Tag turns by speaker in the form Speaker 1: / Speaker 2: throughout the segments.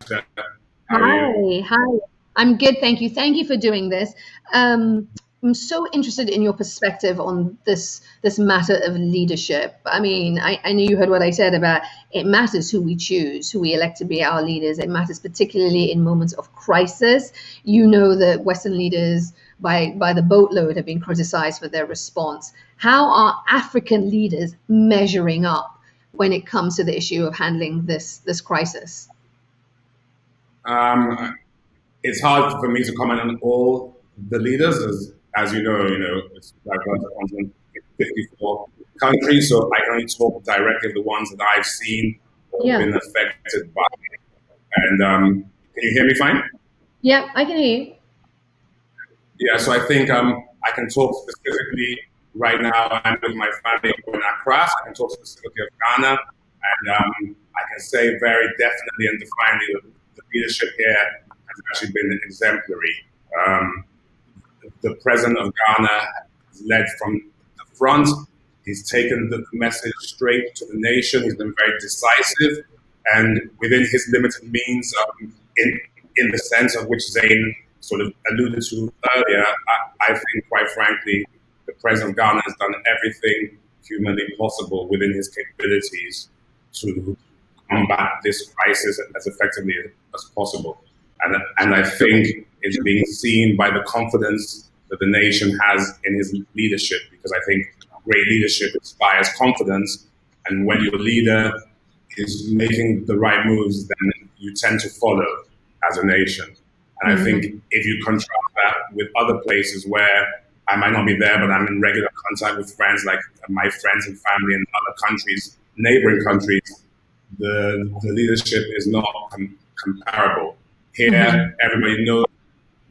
Speaker 1: Isha. How are you?
Speaker 2: Hi, hi. I'm good, thank you. Thank you for doing this. I'm so interested in your perspective on this matter of leadership. I mean, I know you heard what I said about it matters who we choose, who we elect to be our leaders. It matters particularly in moments of crisis. You know that Western leaders by the boatload have been criticized for their response. How are African leaders measuring up when it comes to the issue of handling this crisis?
Speaker 1: Um, it's hard for me to comment on all the leaders, as it's diverse continent, 54 countries, so I can only talk directly of the ones that I've seen or
Speaker 2: Yeah.
Speaker 1: been affected by. And can you hear me fine?
Speaker 2: Yeah, I can hear you.
Speaker 1: Yeah, so I think I can talk specifically right now. I'm with my family in Accra. So I can talk specifically of Ghana, and I can say very definitely and defiantly that the leadership here has actually been exemplary. Um, the president of Ghana has led from the front. He's taken the message straight to the nation. He's been very decisive, and within his limited means, in the sense of which Zayn sort of alluded to earlier, I think, quite frankly, the president of Ghana has done everything humanly possible within his capabilities to combat this crisis as effectively as possible. And I think it's being seen by the confidence that the nation has in his leadership, because I think great leadership inspires confidence. And when your leader is making the right moves, then you tend to follow as a nation. And I
Speaker 2: Hmm.
Speaker 1: think if you contrast that with other places where I might not be there, but I'm in regular contact with friends, like my friends and family in other countries, neighboring countries, the leadership is not comparable.
Speaker 2: Hmm.
Speaker 1: Here, everybody knows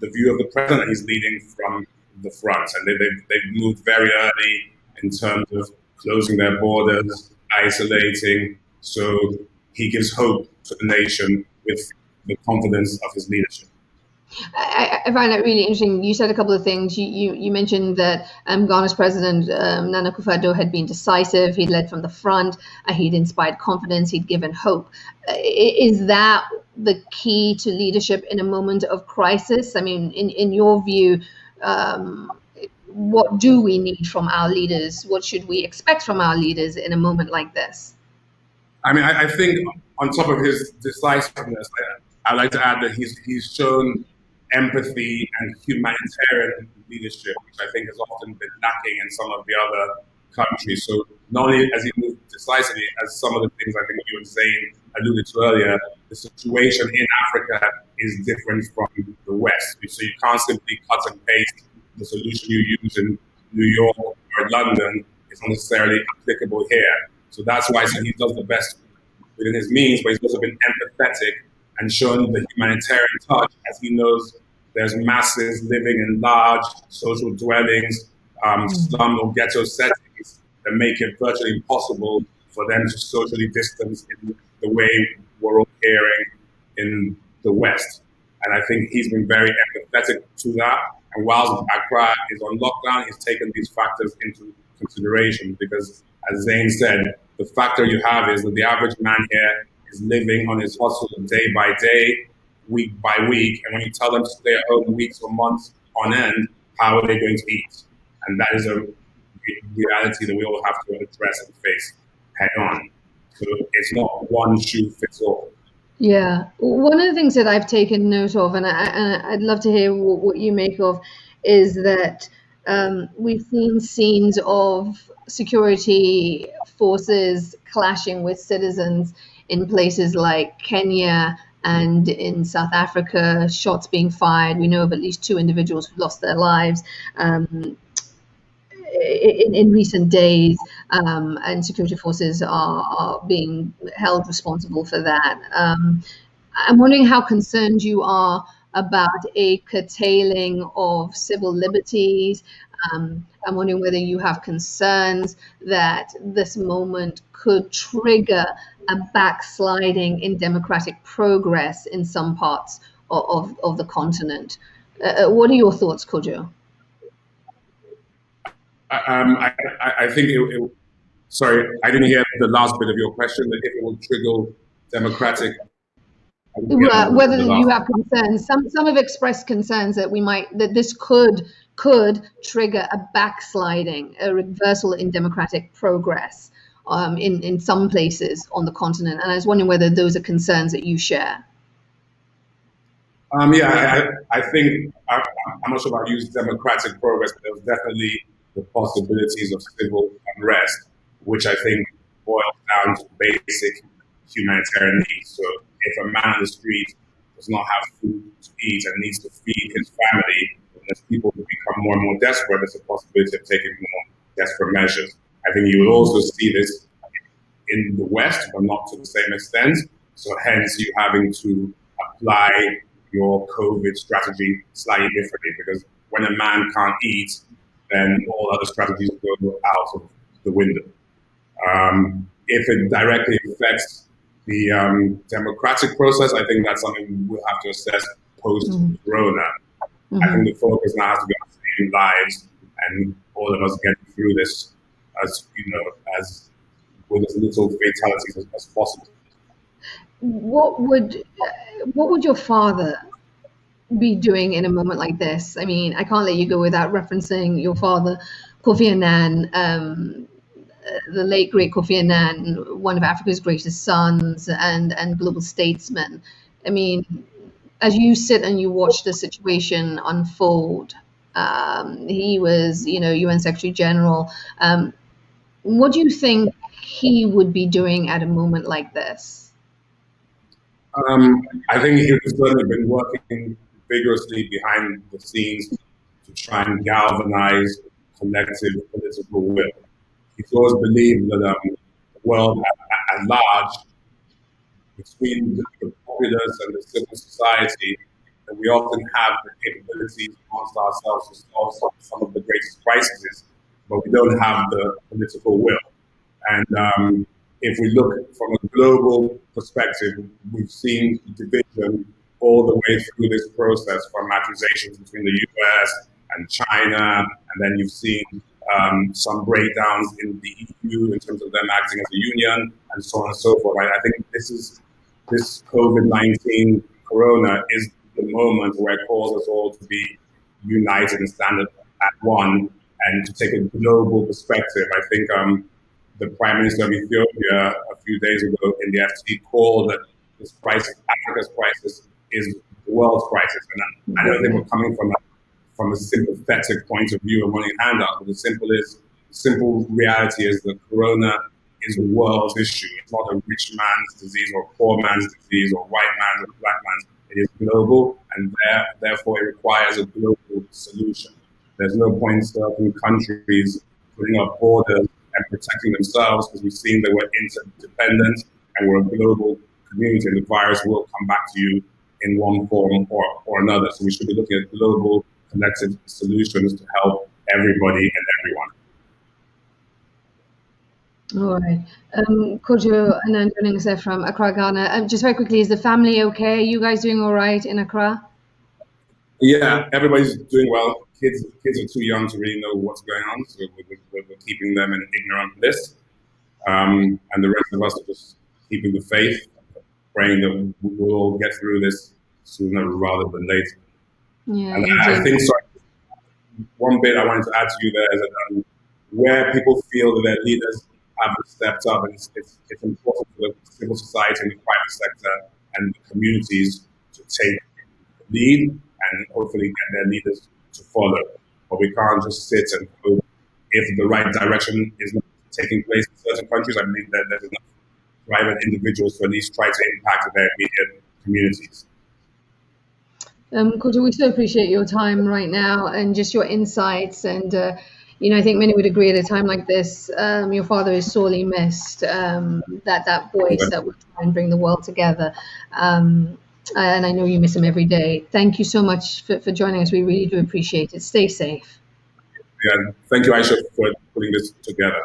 Speaker 1: the view of the president. He's leading from the front, and they've moved very early in terms of closing their borders, isolating. So he gives hope to the nation with the confidence of his leadership.
Speaker 2: I find that really interesting. You said a couple of things. You mentioned that Ghana's president, Nana Akufo-Addo, had been decisive. He'd led from the front. He'd inspired confidence. He'd given hope. Is that the key to leadership in a moment of crisis? I mean, in your view, um, what do we need from our leaders? What should we expect from our leaders in a moment like this?
Speaker 1: I mean, I think on top of his decisiveness, I'd like to add that he's shown empathy and humanitarian leadership, which I think has often been lacking in some of the other countries. So not only has he moved decisively, as some of the things I think you were saying alluded to earlier, the situation in Africa is different from the West. So you can't simply cut and paste the solution you use in New York or London. It's not necessarily applicable here. So that's why I said he does the best within his means, but he's also been empathetic and shown the humanitarian touch, as he knows there's masses living in large social dwellings, slum or ghetto settings that make it virtually impossible for them to socially distance in the way we're all hearing in the West. And I think he's been very empathetic to that. And whilst Accra is on lockdown, he's taken these factors into consideration because, as Zane said, the factor you have is that the average man here is living on his hustle day by day, week by week. And when you tell them to stay at home weeks or months on end, how are they going to eat? And that is a reality that we all have to address and face head on. So it's not one shoe fits all.
Speaker 2: Yeah, one of the things that I've taken note of, and I'd love to hear what you make of, is that we've seen scenes of security forces clashing with citizens in places like Kenya and in South Africa, shots being fired. We know of at least two individuals who lost their lives. In recent days, and security forces are being held responsible for that. I'm wondering how concerned you are about a curtailing of civil liberties. I'm wondering whether you have concerns that this moment could trigger a backsliding in democratic progress in some parts of the continent. What are your thoughts, Kojo?
Speaker 1: I think sorry, I didn't hear the last bit of your question, that if it will trigger democratic.
Speaker 2: Whether
Speaker 1: the
Speaker 2: you
Speaker 1: last.
Speaker 2: have concerns, some have expressed concerns that this could trigger a backsliding, a reversal in democratic progress in some places on the continent. And I was wondering whether those are concerns that you share.
Speaker 1: Yeah, I think I'm not sure if I use democratic progress, but there was definitely the possibilities of civil unrest, which I think boils down to basic humanitarian needs. So if a man on the street does not have food to eat and needs to feed his family, and as people become more and more desperate, there's a possibility of taking more desperate measures. I think you will also see this in the West, but not to the same extent. So hence you having to apply your COVID strategy slightly differently, because when a man can't eat, then all other strategies go out of the window. If it directly affects the democratic process, I think that's something we'll have to assess post-Corona. I think the focus now has to be on saving lives and all of us getting through this as with as little fatalities as possible.
Speaker 2: What would your father be doing in a moment like this? I mean, I can't let you go without referencing your father, Kofi Annan, the late great Kofi Annan, one of Africa's greatest sons and global statesman. I mean, as you sit and you watch the situation unfold, he was, UN Secretary General. What do you think he would be doing at a moment like this?
Speaker 1: I think he's certainly been working vigorously behind the scenes to try and galvanize collective political will. He's always believed that the world at large, between the populace and the civil society, that we often have the capabilities amongst ourselves to solve some of the greatest crises, but we don't have the political will. And if we look from a global perspective, we've seen division all the way through this process, from accusations between the US and China, and then you've seen some breakdowns in the EU in terms of them acting as a union, and so on and so forth. I think this COVID-19 Corona is the moment where it calls us all to be united and stand at one, and to take a global perspective. I think the Prime Minister of Ethiopia a few days ago in the FT called that this crisis, Africa's crisis, is the world's crisis. And I don't think we're coming from a sympathetic point of view of wanting handouts, but the simple reality is that Corona is a world's issue. It's not a rich man's disease or a poor man's disease or white man's or black man's. It is global, and therefore it requires a global solution. There's no point in certain countries putting up borders and protecting themselves, because we've seen that we're interdependent and we're a global community, and the virus will come back to you in one form or another. So we should be looking at global collective solutions to help everybody and everyone.
Speaker 2: All right. Kojo Anand joining us there from Accra, Ghana. Just very quickly, is the family okay? Are you guys doing all right in Accra?
Speaker 1: Yeah, everybody's doing well. Kids are too young to really know what's going on, so we're keeping them in ignorant bliss. And the rest of us are just keeping the faith, praying that we'll all get through this sooner rather than later.
Speaker 2: Yeah,
Speaker 1: and I think, sorry, one bit I wanted to add to you there is that where people feel that their leaders haven't stepped up, and it's important for the civil society and the private sector and the communities to take the lead and hopefully get their leaders to follow. But we can't just sit and hope. If the right direction is not taking place in certain countries, I believe that there's enough private individuals to at least try to impact their immediate communities.
Speaker 2: Kojo, we so appreciate your time right now and just your insights. And, I think many would agree at a time like this, your father is sorely missed, that voice that would try and bring the world together. And I know you miss him every day. Thank you so much for joining us. We really do appreciate it. Stay safe.
Speaker 1: Yeah, thank you, Aisha, for putting this together.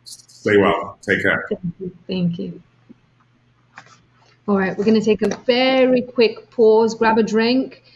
Speaker 1: Stay well. Take care.
Speaker 2: Thank you. All right, we're going to take a very quick pause, grab a drink.